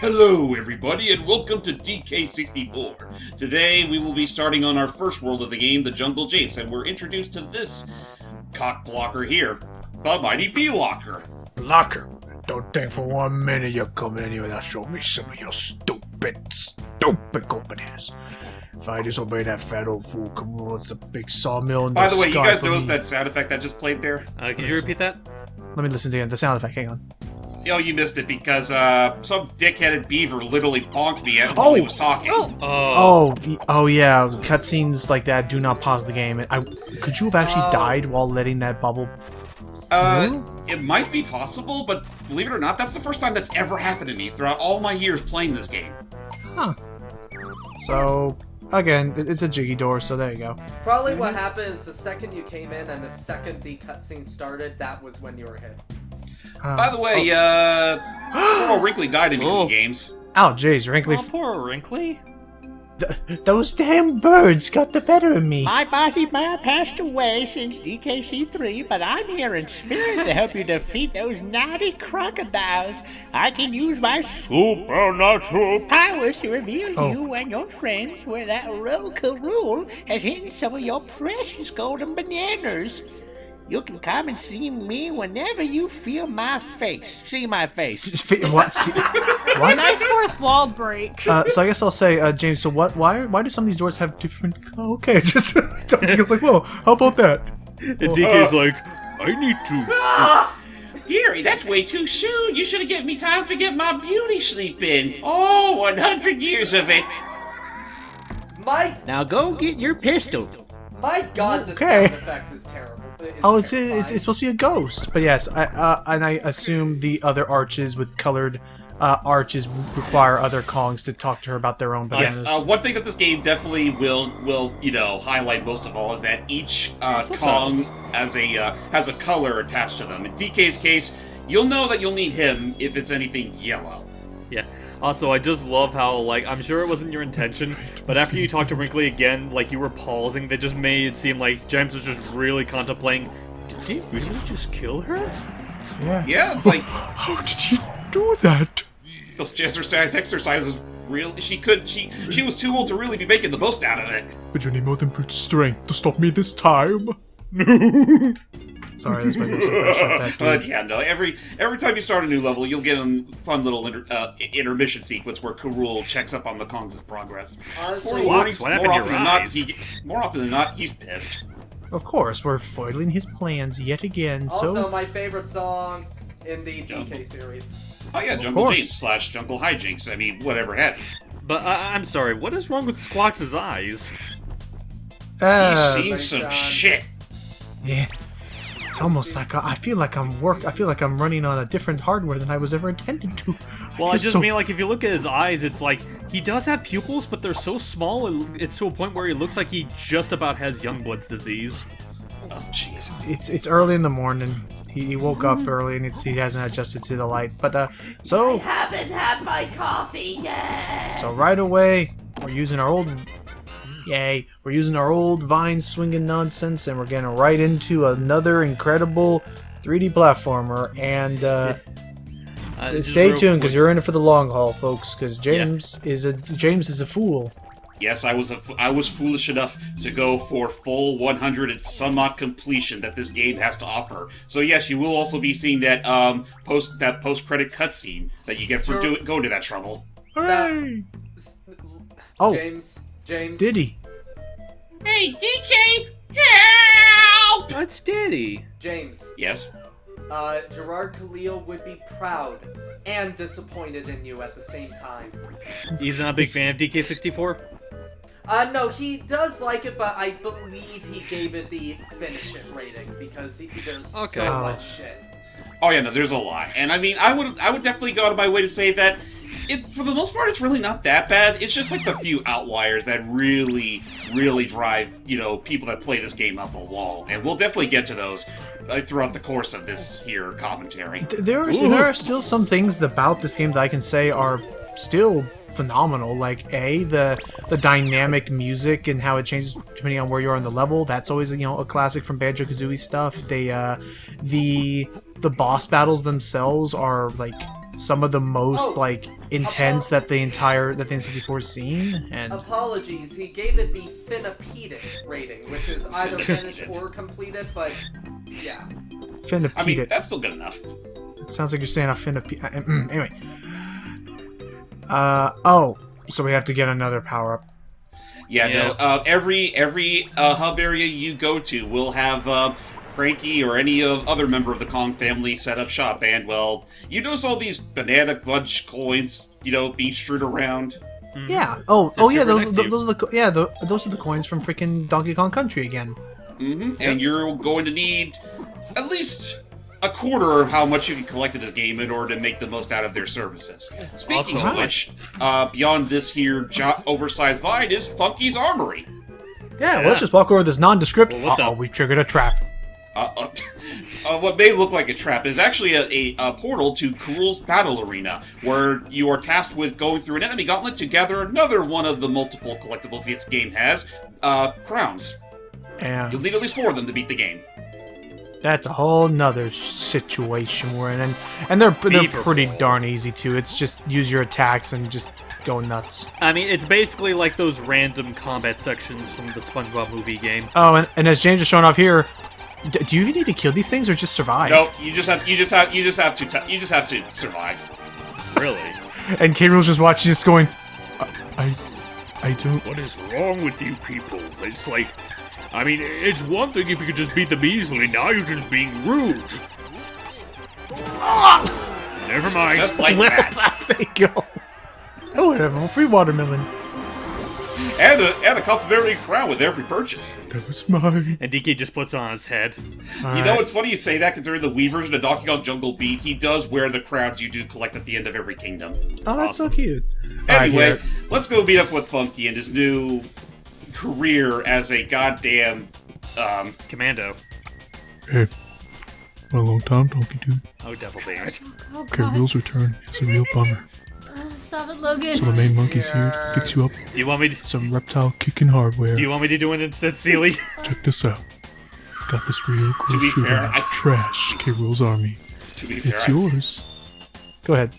Hello everybody and welcome to DK64. Today we will be starting on our first world of the game, the Jungle Japes, and we're introduced to this cock blocker here, the Mighty P-Locker. Locker, don't think for 1 minute you're coming in here without showing me some of your stupid companies. If I disobey that fat old fool, come on, it's a big sawmill in the By the way, you sky guys for noticed me. that sound effect that just played there? Could you repeat that? Let me listen to the sound effect, hang on. Oh, you missed it because some dick-headed beaver literally bonked me while he was talking. Oh yeah, cutscenes like that do not pause the game. Could you have actually died while letting that bubble? It might be possible, but believe it or not, that's the first time that's ever happened to me throughout all my years playing this game. Huh. So, again, it's a jiggy door, so there you go. Probably what happened is the second you came in and the second the cutscene started, that was when you were hit. By the way, poor old Wrinkly died in between games. Oh, jeez, Wrinkly. Oh, poor Wrinkly. Those damn birds got the better of me. My body might have passed away since DKC3, but I'm here in spirit to help you defeat those naughty crocodiles. I can use my supernatural powers to reveal you and your friends where that Rokarul has hidden some of your precious golden bananas. You can come and see me whenever you feel my face. See my face. What? What? Nice fourth wall break. So I guess I'll say, James. So why do some of these doors have different? Oh, okay, just I was like, whoa, how about that? And DK's like, I need to. Dearie, that's way too soon. You should have given me time to get my beauty sleep in. Oh, 100 years of it. Now go get your pistol. My god, the Okay. sound effect is terrible. It's supposed to be a ghost, but yes, and I assume the other arches with colored arches require other Kongs to talk to her about their own bananas. Yes, one thing that this game definitely will highlight most of all is that each Kong has a color attached to them. In DK's case, you'll know that you'll need him if it's anything yellow. Yeah. Also, I just love how, like, I'm sure it wasn't your intention, but after you talked to Wrinkly again, like, you were pausing, that just made it seem like James was just really contemplating, did they really just kill her? Yeah, it's like, How did he do that? those exercises really, she was too old to really be making the most out of it. But you need more than brute strength to stop me this time. Sorry, that's my best impression of that dude. But yeah, no, every time you start a new level, you'll get a fun little intermission sequence where Kurul checks up on the Kong's progress. Honestly, More What happened to your eyes? often than not, he's pissed. Of course, we're foiling his plans yet again. also So my favorite song in the DK series. Oh yeah, Jungle course. James / Jungle Hijinks. I mean, whatever have you. But I'm sorry, what is wrong with Squawks' eyes? He's seen Thanks, some John. shit. yeah, it's almost like I feel like I'm running on a different hardware than I was ever intended to. Well, I feel just so- mean, like, if you look at his eyes, it's like, he does have pupils, but they're so small, it's to a point where he looks like he just about has Youngblood's disease. Oh jeez. It's early in the morning. He woke up early and he hasn't adjusted to the light. But so Haven't had my coffee yet. so right away we're using our old vine swinging nonsense, and we're getting right into another incredible 3D platformer. And Just stay real tuned because quick- you're in it for the long haul, folks. Because James is a fool. Yes, I was foolish enough to go for full 100 and some odd completion that this game has to offer. So yes, you will also be seeing that post credit cutscene that you get for going to that trouble. Hooray! Oh, James. did he? Hey, DK, help! That's Daddy. James. Yes. Gerard Khalil would be proud and disappointed in you at the same time. He's not a big fan of DK64? No, he does like it, but I believe he gave it the finish it rating because there's Okay. so much shit. Oh yeah, no, there's a lot, and I mean, I would definitely go out of my way to say that for the most part, it's really not that bad. It's just like the few outliers that really drive people that play this game up a wall, and we'll definitely get to those throughout the course of this here commentary. There are still some things about this game that I can say are still phenomenal. Like the dynamic music and how it changes depending on where you are on the level. That's always a classic from Banjo-Kazooie stuff. The boss battles themselves are like some of the most Oh, like intense that the N64's seen, and Apologies, he gave it the Finapedic rating, which is either finished or completed, but yeah. finna I mean, it. that's still good enough. It sounds like you're saying a finna anyway. Oh, so we have to get another power up. Yeah, Yeah. no. Every hub area you go to will have Cranky or any other member of the Kong family set up shop, and well, you notice all these banana bunch coins, being strewed around. Yeah. Oh, Just yeah. right next to you. Those are those are the coins from freaking Donkey Kong Country again. And you're going to need at least a quarter of how much you can collect in this game in order to make the most out of their services. Speaking Awesome. of which, beyond this here oversized vine is Funky's Armory. Yeah. Let's just walk over this nondescript. Well, what the- We triggered a trap. What may look like a trap is actually a portal to Krul's Battle Arena, where you are tasked with going through an enemy gauntlet to gather another one of the multiple collectibles this game has, crowns. Yeah. You'll need at least 4 of them to beat the game. That's a whole nother situation we're in, and they're Beaver. pretty darn easy too. It's just use your attacks and just go nuts. I mean, it's basically like those random combat sections from the SpongeBob movie game. Oh, and as James is showing off here, do you even need to kill these things or just survive? No, you just have to survive. Really? And K. Rool's just watching this, going, I don't. What is wrong with you people? It's like, I mean, it's one thing if you could just beat them easily. Now you're just being rude. Never mind. Just like Well, that. there you go. Oh, whatever. A free watermelon. And a complimentary crown with every purchase. That was mine. And DK just puts it on his head. You know, it's funny you say that, considering the Wii version of Donkey Kong Jungle Beat, he does wear the crowns you do collect at the end of every kingdom. Oh, that's so Awesome. cute. All right, Anyway, here. let's go meet up with Funky and his new career as a goddamn, Commando. Hey, been a long time, Donkey Dude. Oh, devil damn it. Oh K. god. Rool's return is a real bummer. Stop it, So Logan. the main monkey's here to fix you up Do you want me? with some reptile kicking hardware. Do you want me to do it instead, Seely? Check this out. Got this real cool To be shooter. fair, I- Trash K. Rool's army. to be fair, It's yours. Go ahead.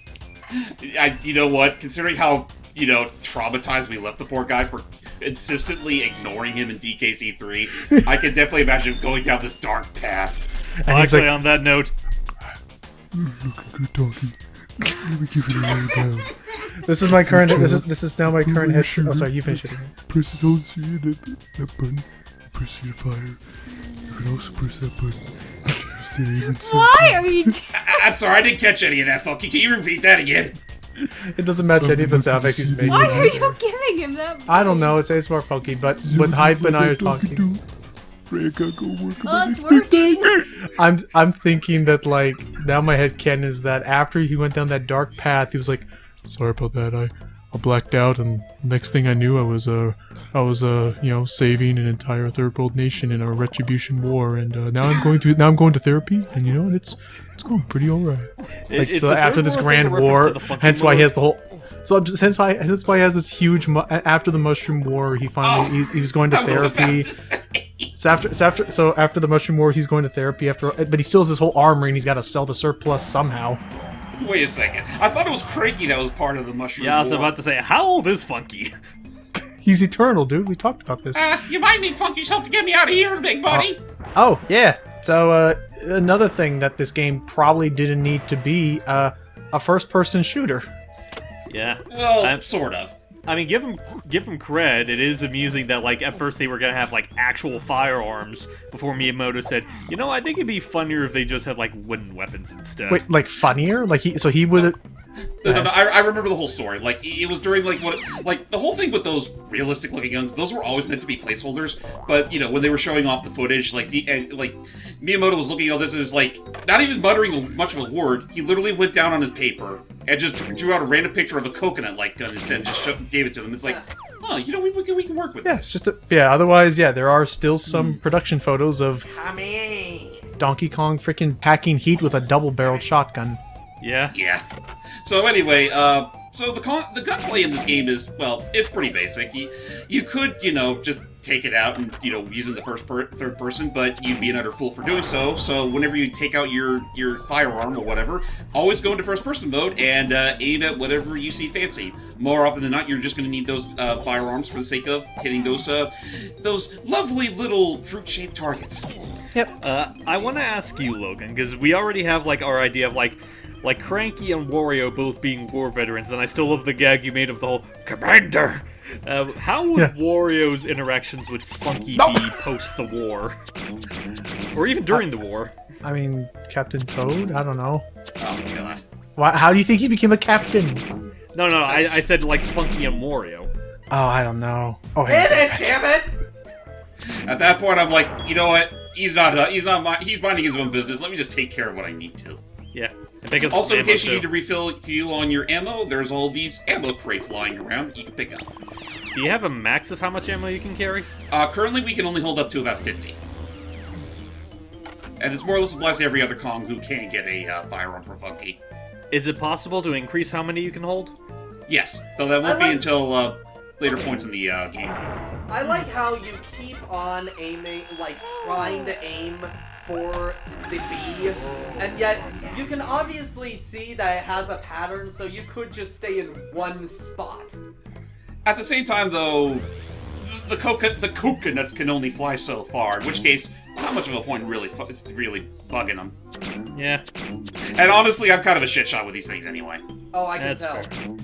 you know what, considering how, traumatized we left the poor guy for consistently ignoring him in DKC3, I can definitely imagine him going down this dark path. And Well, he's actually, like, on that note, Looking good, Donkey. Let me give it a lay down. this is my current. This is now my Go current over head. your Oh, sorry, shoulder. you finish it. Again. Press it on that button. Press it to fire. You can also press that button. Press it even Why are you? I'm sorry, I didn't catch any of that, Funky. Can you repeat that again? It doesn't match any of the sound effects he's making. Why are you giving him that? I don't know. It's more funky, but with Hype and I are talking, Freya gotta go work Oh, on it's working. I'm thinking that like now my head canon is that after he went down that dark path, he was like, Sorry about that. I blacked out, and next thing I knew, I was saving an entire third world nation in a retribution war, and now I'm going to therapy, and it's going pretty alright. like it's so the after third this world grand thing, a reference war, to the Funky hence why he Moon. has the whole. So hence why he has this huge. After the Mushroom War, he finally he was going to I was about therapy. to say. So after the Mushroom War, he's going to therapy but he still has this whole armory, and he's got to sell the surplus somehow. Wait a second. I thought it was Cranky that was part of the Mushroom yeah, I was War. about to say, how old is Funky? He's eternal, dude. We talked about this. You might need Funky's help to get me out of here, big buddy. Oh, yeah. So, another thing that this game probably didn't need to be a first-person shooter. Yeah. Well, sort of. I mean, give him cred. It is amusing that like at first they were gonna have like actual firearms before Miyamoto said, I think it'd be funnier if they just had like wooden weapons instead. Wait, like funnier? Like he would. No, I remember the whole story. Like, it was during, the whole thing with those realistic-looking guns, those were always meant to be placeholders, but, when they were showing off the footage, Miyamoto was looking at all this and was, not even muttering much of a word, he literally went down on his paper and just drew out a random picture of a coconut-like gun instead and just gave it to them. It's like, oh, we can work with Yeah, this. it's just otherwise, there are still some production photos of Donkey Kong freaking packing heat with a double-barreled shotgun. Yeah. Yeah. So anyway, So the gunplay in this game is, well, it's pretty basic. You could, just take it out and, using the third person, but you'd be an utter fool for doing so. So whenever you take out your firearm or whatever, always go into first person mode and aim at whatever you see fancy. More often than not, you're just going to need those firearms for the sake of hitting those lovely little fruit-shaped targets. Yep. I want to ask you, Logan, because we already have our idea of like Cranky and Wario both being war veterans, and I still love the gag you made of the whole Commander. How would Wario's interactions with Funky be post the war, or even during the war? I mean, Captain Toad. I don't know. Oh god. How do you think he became a captain? No, I said Funky and Wario. Oh, I don't know. Oh, Hit it, damn it! At that point, I'm like, you know what? He's minding his own business. Let me just take care of what I need to. Yeah. And pick up Also, some in case ammo, you need too. to refill fuel on your ammo, there's all these ammo crates lying around that you can pick up. Do you have a max of how much ammo you can carry? Currently, we can only hold up to about 50. And it's more or less applies to every other Kong who can get a firearm from Funky. Is it possible to increase how many you can hold? Yes, though that won't be until later points in the game. I like how you keep on aiming, trying to aim for the B, and yet you can obviously see that it has a pattern, so you could just stay in one spot. At the same time, though, the coconuts can only fly so far, in which case, not much of a point really bugging them. Yeah. And honestly, I'm kind of a shit shot with these things anyway. Oh, I can That's tell. fair.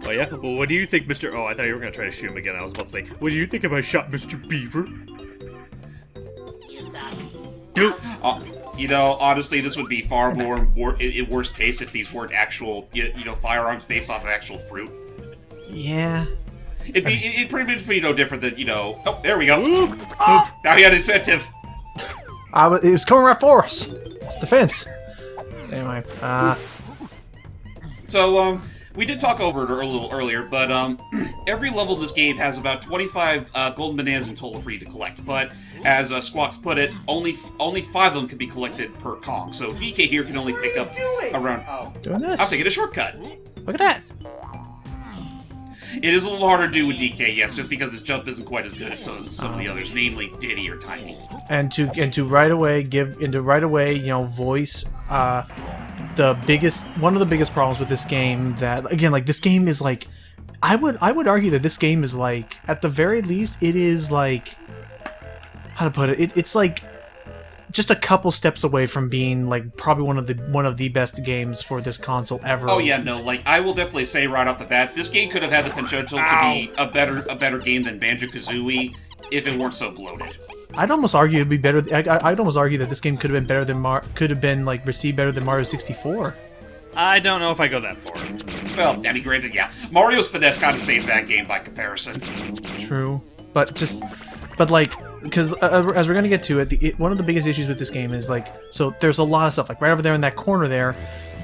Oh yeah? Well, what do you think, Mr. Oh, I thought you were gonna try to shoot him again. I was about to say, what do you think about shot, Mr. Beaver? You suck. Dude! Honestly, this would be far more in worse taste if these weren't actual, firearms based off of actual fruit. Yeah. It'd pretty much be no different than, oh, there we go. Oh! Now he had incentive. It was coming right for us. It's defense. Anyway, So, we did talk over it a little earlier, but every level in this game has about 25 golden bananas in total for you to collect. But as Squawks put it, only 5 of them can be collected per Kong. So DK here can only pick up around. Oh. doing this. I'm taking a shortcut. Look at that. It is a little harder to do with DK, yes, just because his jump isn't quite as good as some of the others, namely Diddy or Tiny. And to right away voice one of the biggest problems with this game that again this game is I would argue that this game is at the very least it is how to put it, it's just a couple steps away from being probably one of the best games for this console ever. Oh yeah, no, I will definitely say right off the bat, this game could have had the potential to be a better game than Banjo-Kazooie if it weren't so bloated. I'd almost argue it'd be better. I'd almost argue that this game could have been better than received better than Mario 64. I don't know if I go that far. Well, I mean, granted, yeah, Mario's finesse kind of saves that game by comparison. True, but because as we're gonna get to it, one of the biggest issues with this game is so there's a lot of stuff right over there in that corner there.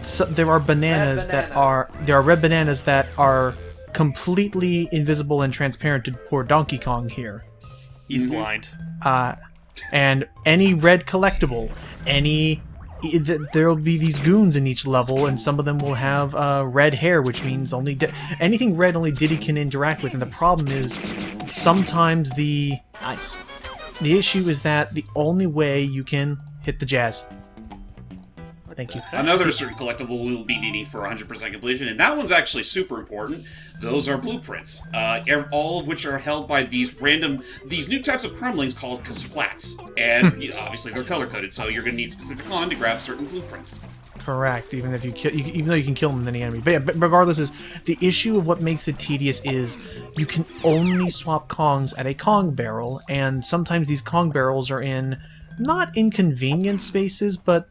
So there are bananas that are red bananas that are completely invisible and transparent to poor Donkey Kong here. He's blind. And any red collectible, there'll be these goons in each level, and some of them will have red hair, which means anything red only Diddy can interact with. And the problem is sometimes the issue is that the only way you can hit the jazz. Thank you. Another certain collectible we'll be needing for 100% completion, and that one's actually super important. Those are blueprints, all of which are held by these new types of crumblings called Kasplats. And obviously they're color-coded, so you're going to need specific Kong to grab certain blueprints. Correct, even though you can kill them with any enemy. But, yeah, but regardless, is the issue of what makes it tedious is you can only swap Kongs at a Kong barrel, and sometimes these Kong barrels are in not inconvenient spaces, but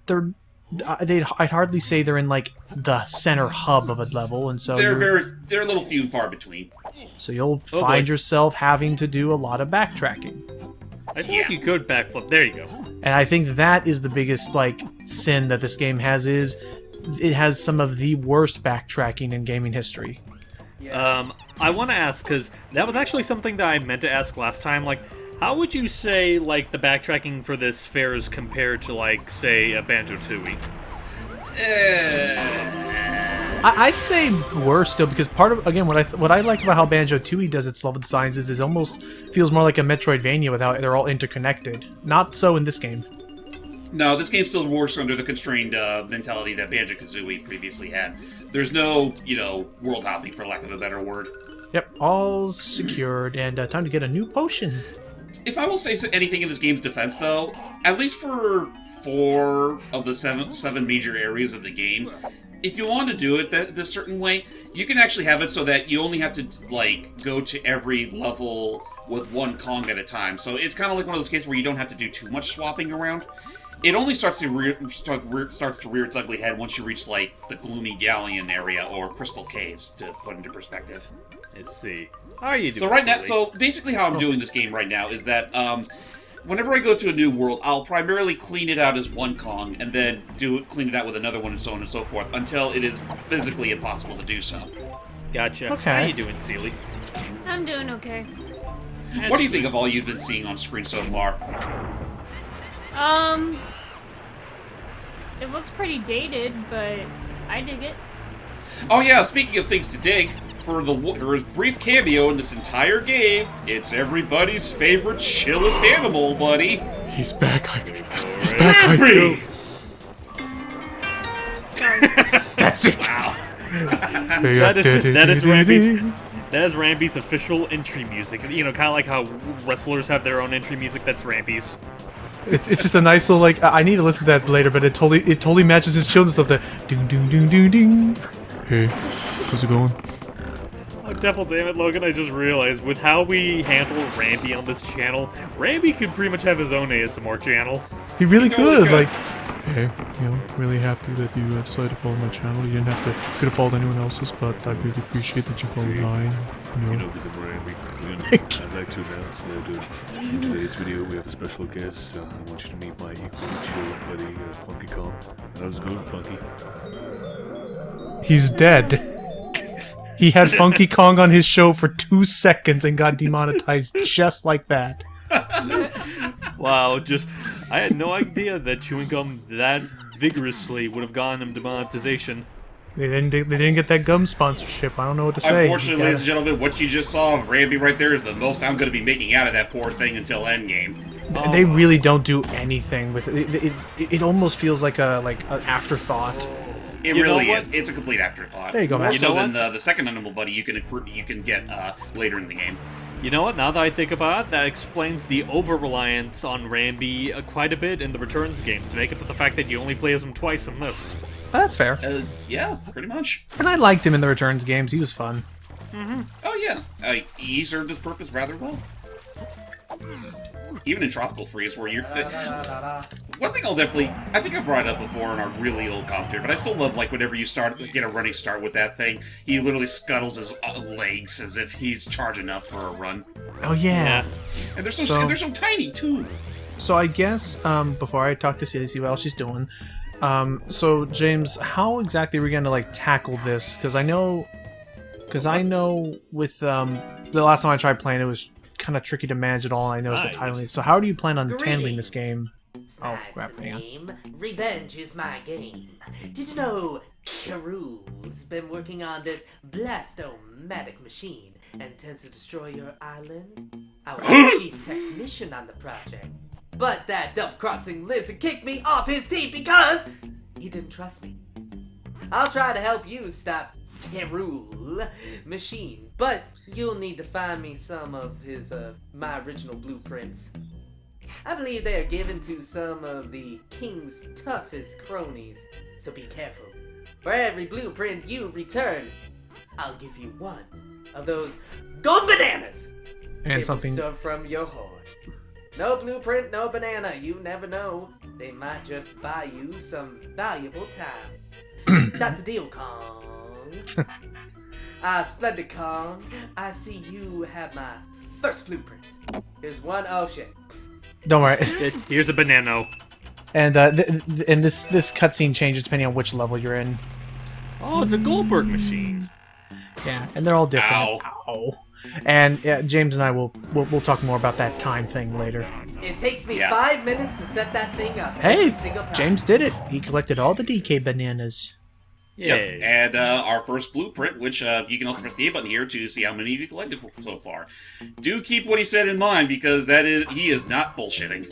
I'd hardly say they're in the center hub of a level, and so they're a little few and far between. So you'll find yourself having to do a lot of backtracking. I think you could backflip. There you go. And I think that is the biggest sin that this game has, is it has some of the worst backtracking in gaming history. I want to ask, because that was actually something that I meant to ask last time, how would you say, the backtracking for this fares compared to, say, a Banjo-Tooie? I'd say worse still, because part of, again, what I like about how Banjo-Tooie does its level designs is it almost feels more like a Metroidvania with how they're all interconnected. Not so in this game. No, this game still works under the constrained mentality that Banjo-Kazooie previously had. There's no, world hopping, for lack of a better word. Yep, all secured, and time to get a new potion. If I will say anything in this game's defense, though, at least for 4 of the seven major areas of the game, if you want to do it this certain way, you can actually have it so that you only have to, go to every level with one Kong at a time. So it's kind of like one of those cases where you don't have to do too much swapping around. It only starts to rear its ugly head once you reach, the Gloomy Galleon area or Crystal Caves, to put into perspective. Let's see. How are you doing? So basically how I'm doing this game right now is that, whenever I go to a new world, I'll primarily clean it out as one Kong, and then clean it out with another one, and so on and so forth, until it is physically impossible to do so. Gotcha. Okay. How you doing, Seely? I'm doing okay. What do you think of all you've been seeing on screen so far? It looks pretty dated, but I dig it. Oh yeah, speaking of things to dig, for his brief cameo in this entire game, it's everybody's favorite chillest animal, buddy. He's back. He's back. Henry! That's it! Wow. That is Ramby's official entry music. Kind of like how wrestlers have their own entry music. That's Ramby's. It's just a nice little, I need to listen to that later, but it totally matches his children's stuff. The ding ding ding ding ding. Hey, how's it going? Oh, devil damn it, Logan, I just realized, with how we handle Ramby on this channel, Ramby could pretty much have his own ASMR channel. He really totally could, could. Hey, really happy that you decided to follow my channel. You could have followed anyone else's, but I really appreciate that you followed mine. Because I'm Ramby. I'd like to announce that in today's video we have a special guest. I want you to meet my equally chill buddy, Funky Kong. How's it going, Funky? He's dead. He had Funky Kong on his show for 2 seconds and got demonetized just like that. Wow, I had no idea that chewing gum that vigorously would have gotten him demonetization. They didn't get that gum sponsorship. I don't know what to say. Unfortunately, ladies and gentlemen, what you just saw of Ramby right there is the most I'm going to be making out of that poor thing until Endgame. They really don't do anything with it. It almost feels like an afterthought. It You know really what? is. It's a complete afterthought. There you go, More man. You so know than what? the second animal buddy you can get later in the game. You know what? Now that I think about it, that explains the over-reliance on Ramby quite a bit in the Returns games, to make up for the fact that you only play as him twice in this. That's fair. Yeah, pretty much. And I liked him in the Returns games. He was fun. Oh yeah, he served his purpose rather well. Even in Tropical Freeze, where you're... one thing I think I've brought it up before in our really old commentary, but I still love, whenever you get a running start with that thing, he literally scuttles his legs as if he's charging up for a run. Oh yeah. And they're so tiny, too. So I guess before I talk to Celia, see what else she's doing. So James, how exactly are we gonna tackle this? Because I know with the last time I tried playing, it was kind of tricky to manage it all. And I noticed the titling. So how do you plan on handling this game? Oh, crap, hang on. Name. Revenge is my game. Did you know Karu's been working on this blast-o-matic machine and intends to destroy your island? I was the chief technician on the project. But that double-crossing lizard kicked me off his team because he didn't trust me. I'll try to help you stop Kerul machine, but you'll need to find me some of my original blueprints. I believe they are given to some of the king's toughest cronies, so be careful. For every blueprint you return, I'll give you one of those gold bananas. And something. Stuff from your hoard. No blueprint, no banana. You never know. They might just buy you some valuable time. That's a deal, Kong. Splendid Kong. I see you have my first blueprint. Here's one. Oh shit. Don't worry. Here's a banana. And and this cutscene changes depending on which level you're in. Oh, it's a Goldberg machine. Yeah, and they're all different. Ow. And James and I will talk more about that time thing later. It takes me Yeah. 5 minutes to set that thing up Hey, every single time. James did it. He collected all the DK bananas. Yay. Yep. And our first blueprint, which you can also press the A button here to see how many you collected so far. Do keep what he said in mind, because he is not bullshitting.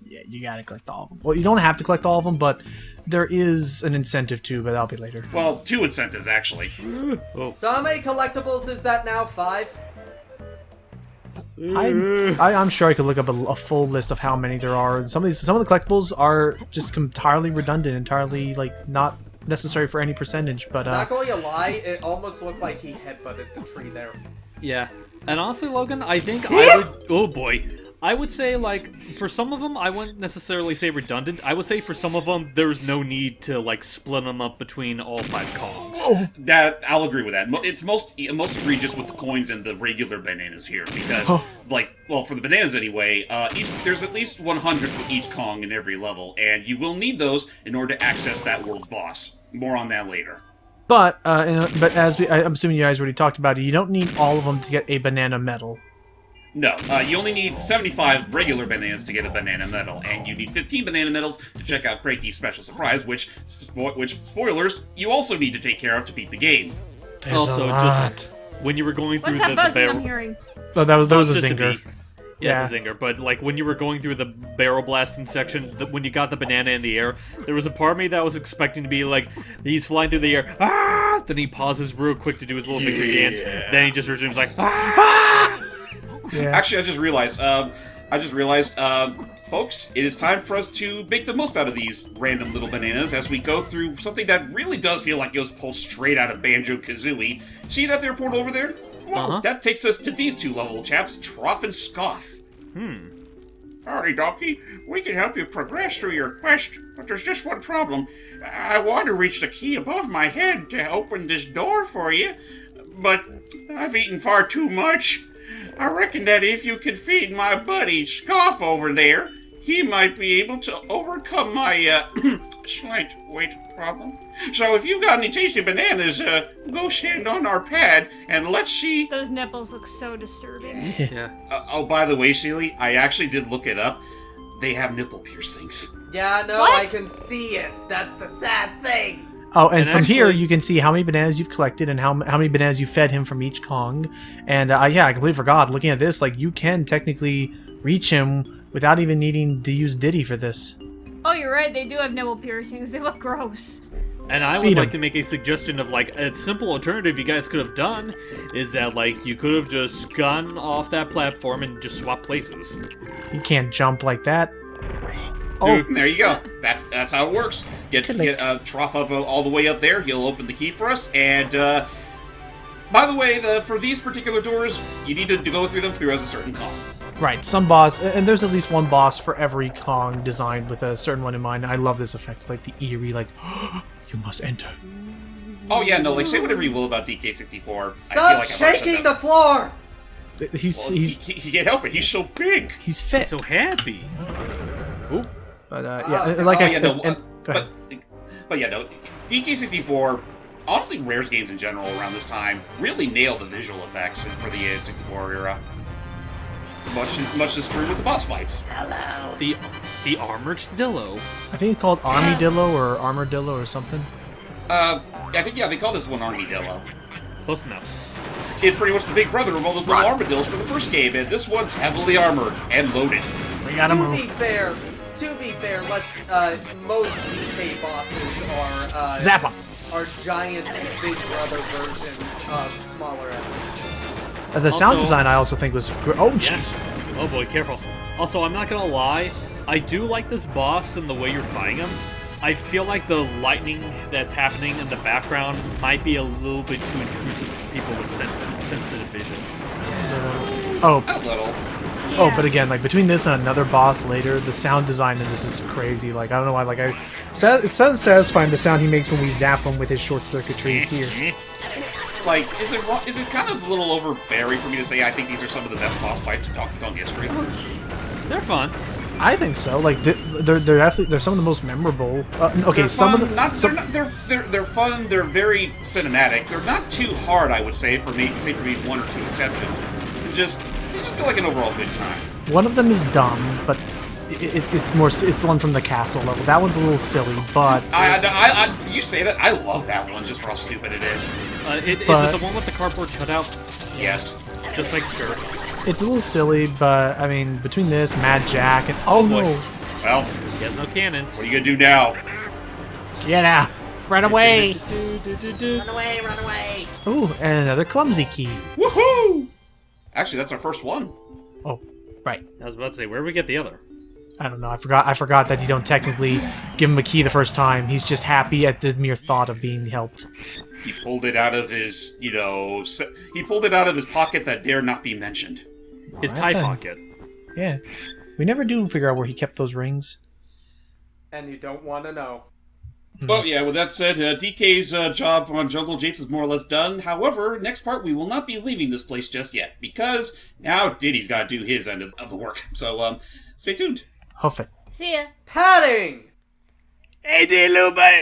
Yeah, you gotta collect all of them. Well, you don't have to collect all of them, but there is an incentive to, but that'll be later. Well, 2 incentives, actually. So how many collectibles is that now? 5? I'm sure I could look up a full list of how many there are. Some of the collectibles are just entirely redundant, entirely like not necessary for any percentage. But Not going to lie, it almost looked like he headbutted the tree there. Yeah. And honestly, Logan, I think I would... Oh, boy. I would say, like, for some of them, I wouldn't necessarily say redundant. I would say for some of them, there's no need to, like, split them up between all 5 Kongs. That I'll agree with that. It's most egregious with the coins and the regular bananas here, because, for the bananas anyway, there's at least 100 for each Kong in every level, and you will need those in order to access that world's boss. More on that later. But as I'm assuming you guys already talked about it, you don't need all of them to get a banana medal. No, you only need 75 regular bananas to get a banana medal, and you need 15 banana medals to check out Cranky's special surprise, which spoilers, you also need to take care of to beat the game. There's Also, a lot. when you were going through What's that buzzing I'm barrel... hearing? Oh, that was a just a zinger. bee. Yeah, it's a zinger. But, like, when you were going through the barrel blasting section, when you got the banana in the air, there was a part of me that was expecting to be like, he's flying through the air, ah! Then he pauses real quick to do his little victory dance. Then he just resumes like, ah! Yeah. Actually, I just realized, folks, it is time for us to make the most out of these random little bananas as we go through something that really does feel like it was pulled straight out of Banjo-Kazooie. See that there portal over there? Well, that takes us to these 2 level chaps, Trough and Scoff. Howdy, Donkey. We can help you progress through your quest, but there's just one problem. I want to reach the key above my head to open this door for you, but I've eaten far too much. I reckon that if you could feed my buddy Scoff over there, he might be able to overcome my, slight weight problem. So if you've got any tasty bananas, go stand on our pad and let's see... Those nipples look so disturbing. Yeah. Oh, by the way, Seely, I actually did look it up. They have nipple piercings. Yeah, no, What? I can see it. That's the sad thing. Oh, and from actually- here you can see how many bananas you've collected and how many bananas you fed him from each Kong. And I completely forgot. Looking at this, like you can technically reach him without even needing to use Diddy for this. Oh, you're right. They do have nipple piercings. They look gross. And I Feed would like 'em. to make a suggestion of, like, a simple alternative you guys could have done is that, like, you could have just gone off that platform and just swapped places. You can't jump like that. Oh, And there you go. That's how it works. Get Trough up all the way up there. He'll open the key for us. And by the way, for these particular doors, you need to go through them through as a certain Kong. right. Some boss, and there's at least one boss for every Kong designed with a certain one in mind. I love this effect, like the eerie, like you must enter. Oh yeah, no, like say whatever you will about DK64. Stop shaking the floor! He can't help it. He's so big. He's fit. So happy. But like I said, go ahead. But yeah, no, DK64. Honestly, Rare's games in general around this time really nailed the visual effects for the N64 era. Much is true with the boss fights. The armored Stadillo. I think it's called Armadillo or Armadillo or something. I think they call this one Armadillo. Close enough. It's pretty much the big brother of all those little armadillos for the first game, and this one's heavily armored and loaded. We gotta To move. be fair, most DK bosses are Zappa. are giant Big Brother versions of smaller enemies. The sound Also- design I also think was oh jeez. Oh boy, careful. Also, I'm not gonna lie, I do like this boss and the way you're fighting him. I feel like the lightning that's happening in the background might be a little bit too intrusive for people with sensitive vision. Oh, A little. oh, but again, like between this and another boss later, the sound design in this is crazy. Like I don't know why. Like it sounds satisfying the sound he makes when we zap him with his short circuitry here. Like, is it kind of a little overbearing for me to say I think these are some of the best boss fights in Donkey Kong history? They're fun. I think so. Like they're actually they're some of the most memorable. Okay, They're some fun, of them. they're fun. They're very cinematic. They're not too hard, I would say, for me one or two exceptions. They just feel like an overall good time. One of them is dumb, but it's the one from the castle level. That one's a little silly, but You say that? I love that one just for how stupid it is. Is it But- the one with the cardboard cutout? Yes. Just making sure. it's a little silly. But I mean, between this, Mad Jack, and oh boy. no, Well, He has no cannons. what are you gonna do now? get out, run away! Run away, run away! Ooh, and another clumsy key. Woohoo! Actually, that's our first one. Oh, right. I was about to say, where do we get the other? I don't know. I forgot that you don't technically give him a key the first time. He's just happy at the mere thought of being helped. He pulled it out of his, he pulled it out of his pocket that dare not be mentioned. His Alright tie then. pocket. Yeah. We never do figure out where he kept those rings. And you don't want to know. Well, yeah, with that said, DK's job on Jungle Japes is more or less done. However, next part, we will not be leaving this place just yet, because now Diddy's got to do his end of the work. So, stay tuned. Huff it. See ya. Padding! Hey there, little buddy.